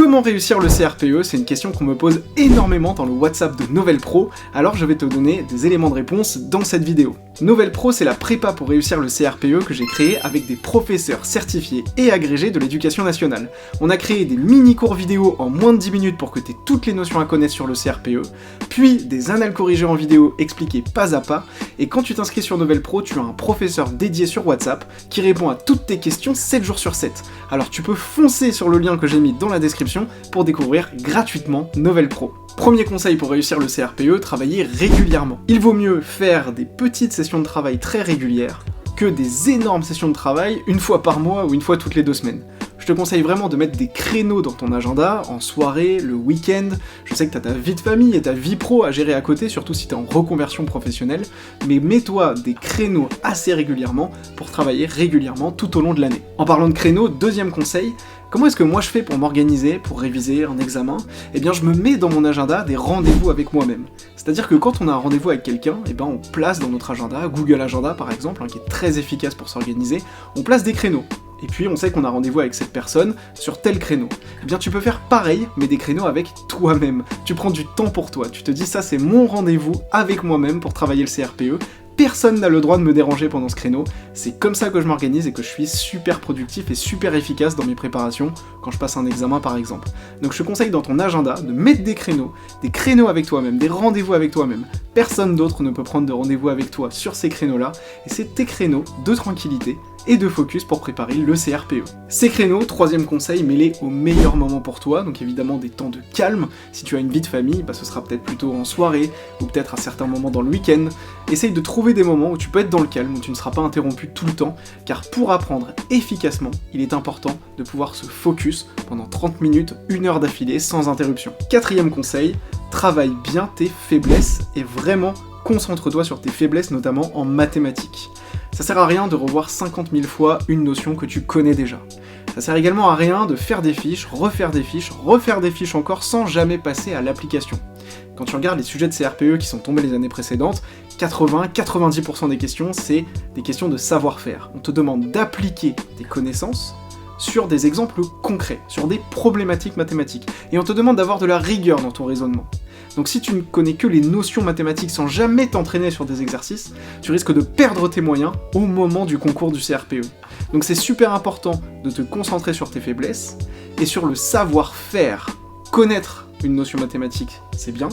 Comment réussir le CRPE? C'est une question qu'on me pose énormément dans le WhatsApp de Novel Pro, alors je vais te donner des éléments de réponse dans cette vidéo. Novel Pro, c'est la prépa pour réussir le CRPE que j'ai créé avec des professeurs certifiés et agrégés de l'éducation nationale. On a créé des mini-cours vidéo en moins de 10 minutes pour que tu aies toutes les notions à connaître sur le CRPE, puis des annales corrigées en vidéo expliquées pas à pas, et quand tu t'inscris sur Novel Pro, tu as un professeur dédié sur WhatsApp qui répond à toutes tes questions 7 jours sur 7. Alors tu peux foncer sur le lien que j'ai mis dans la description pour découvrir gratuitement Novel Pro. Premier conseil pour réussir le CRPE, travailler régulièrement. Il vaut mieux faire des petites sessions de travail très régulières que des énormes sessions de travail une fois par mois ou une fois toutes les 2 semaines. Je te conseille vraiment de mettre des créneaux dans ton agenda, en soirée, le week-end. Je sais que tu as ta vie de famille et ta vie pro à gérer à côté, surtout si tu es en reconversion professionnelle, mais mets-toi des créneaux assez régulièrement pour travailler régulièrement tout au long de l'année. En parlant de créneaux, deuxième conseil, comment est-ce que moi je fais pour m'organiser, pour réviser un examen? Eh bien je me mets dans mon agenda des rendez-vous avec moi-même. C'est-à-dire que quand on a un rendez-vous avec quelqu'un, eh ben on place dans notre agenda, Google Agenda par exemple, qui est très efficace pour s'organiser, on place des créneaux. Et puis on sait qu'on a rendez-vous avec cette personne sur tel créneau. Eh bien tu peux faire pareil, mais des créneaux avec toi-même. Tu prends du temps pour toi, tu te dis ça c'est mon rendez-vous avec moi-même pour travailler le CRPE. Personne n'a le droit de me déranger pendant ce créneau, c'est comme ça que je m'organise et que je suis super productif et super efficace dans mes préparations quand je passe un examen par exemple. Donc je te conseille dans ton agenda de mettre des créneaux avec toi-même, des rendez-vous avec toi-même. Personne d'autre ne peut prendre de rendez-vous avec toi sur ces créneaux-là, et c'est tes créneaux de tranquillité et de focus pour préparer le CRPE. Ces créneaux, troisième conseil, mets-les au meilleur moment pour toi, donc évidemment des temps de calme. Si tu as une vie de famille, ce sera peut-être plutôt en soirée, ou peut-être à certains moments dans le week-end. Essaye de trouver des moments où tu peux être dans le calme, où tu ne seras pas interrompu tout le temps, car pour apprendre efficacement, il est important de pouvoir se focus pendant 30 minutes, 1 heure d'affilée, sans interruption. Quatrième conseil, travaille bien tes faiblesses et vraiment concentre-toi sur tes faiblesses, notamment en mathématiques. Ça sert à rien de revoir 50 000 fois une notion que tu connais déjà. Ça sert également à rien de faire des fiches, refaire des fiches encore sans jamais passer à l'application. Quand tu regardes les sujets de CRPE qui sont tombés les années précédentes, 80-90% des questions, c'est des questions de savoir-faire. On te demande d'appliquer tes connaissances sur des exemples concrets, sur des problématiques mathématiques. Et on te demande d'avoir de la rigueur dans ton raisonnement. Donc si tu ne connais que les notions mathématiques sans jamais t'entraîner sur des exercices, tu risques de perdre tes moyens au moment du concours du CRPE. Donc c'est super important de te concentrer sur tes faiblesses et sur le savoir-faire. Connaître une notion mathématique, c'est bien.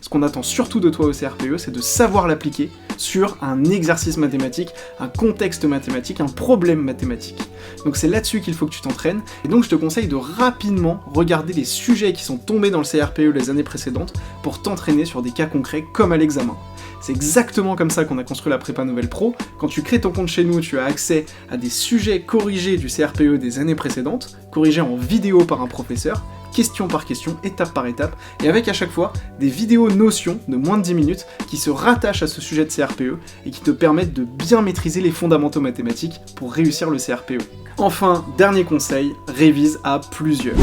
Ce qu'on attend surtout de toi au CRPE, c'est de savoir l'appliquer sur un exercice mathématique, un contexte mathématique, un problème mathématique. Donc c'est là-dessus qu'il faut que tu t'entraînes, et donc je te conseille de rapidement regarder les sujets qui sont tombés dans le CRPE les années précédentes pour t'entraîner sur des cas concrets comme à l'examen. C'est exactement comme ça qu'on a construit la prépa Novel Pro. Quand tu crées ton compte chez nous, tu as accès à des sujets corrigés du CRPE des années précédentes, corrigés en vidéo par un professeur, question par question, étape par étape, et avec à chaque fois des vidéos notions de moins de 10 minutes qui se rattachent à ce sujet de CRPE et qui te permettent de bien maîtriser les fondamentaux mathématiques pour réussir le CRPE. Enfin, dernier conseil, révise à plusieurs.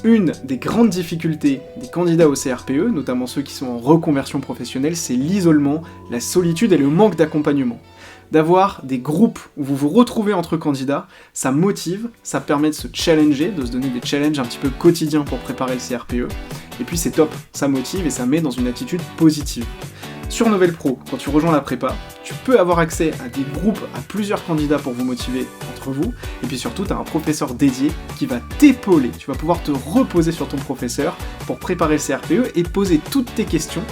Une des grandes difficultés des candidats au CRPE, notamment ceux qui sont en reconversion professionnelle, c'est l'isolement, la solitude et le manque d'accompagnement. D'avoir des groupes où vous vous retrouvez entre candidats, ça motive, ça permet de se challenger, de se donner des challenges un petit peu quotidiens pour préparer le CRPE, et puis c'est top, ça motive et ça met dans une attitude positive. Sur Novel Pro, quand tu rejoins la prépa, tu peux avoir accès à des groupes, à plusieurs candidats pour vous motiver entre vous, et puis surtout tu as un professeur dédié qui va t'épauler, tu vas pouvoir te reposer sur ton professeur pour préparer le CRPE et poser toutes tes questions.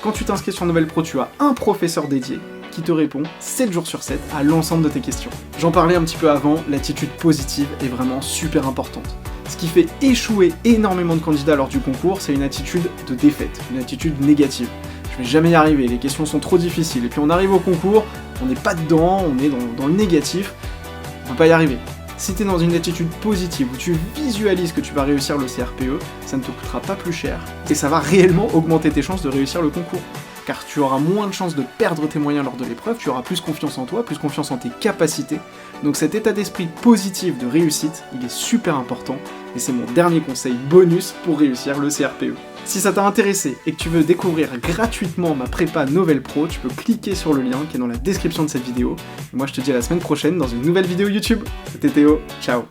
Quand tu t'inscris sur Novel Pro, tu as un professeur dédié qui te répond 7 jours sur 7 à l'ensemble de tes questions. J'en parlais un petit peu avant, l'attitude positive est vraiment super importante. Ce qui fait échouer énormément de candidats lors du concours, c'est une attitude de défaite, une attitude négative. Je vais jamais y arriver, les questions sont trop difficiles, et puis on arrive au concours, on n'est pas dedans, on est dans le négatif, on peut pas y arriver. Si tu es dans une attitude positive, où tu visualises que tu vas réussir le CRPE, ça ne te coûtera pas plus cher, et ça va réellement augmenter tes chances de réussir le concours. Car tu auras moins de chances de perdre tes moyens lors de l'épreuve, tu auras plus confiance en toi, plus confiance en tes capacités. Donc cet état d'esprit positif de réussite, il est super important, et c'est mon dernier conseil bonus pour réussir le CRPE. Si ça t'a intéressé et que tu veux découvrir gratuitement ma prépa Novel Pro, tu peux cliquer sur le lien qui est dans la description de cette vidéo. Et moi je te dis à la semaine prochaine dans une nouvelle vidéo YouTube. C'était Théo, ciao.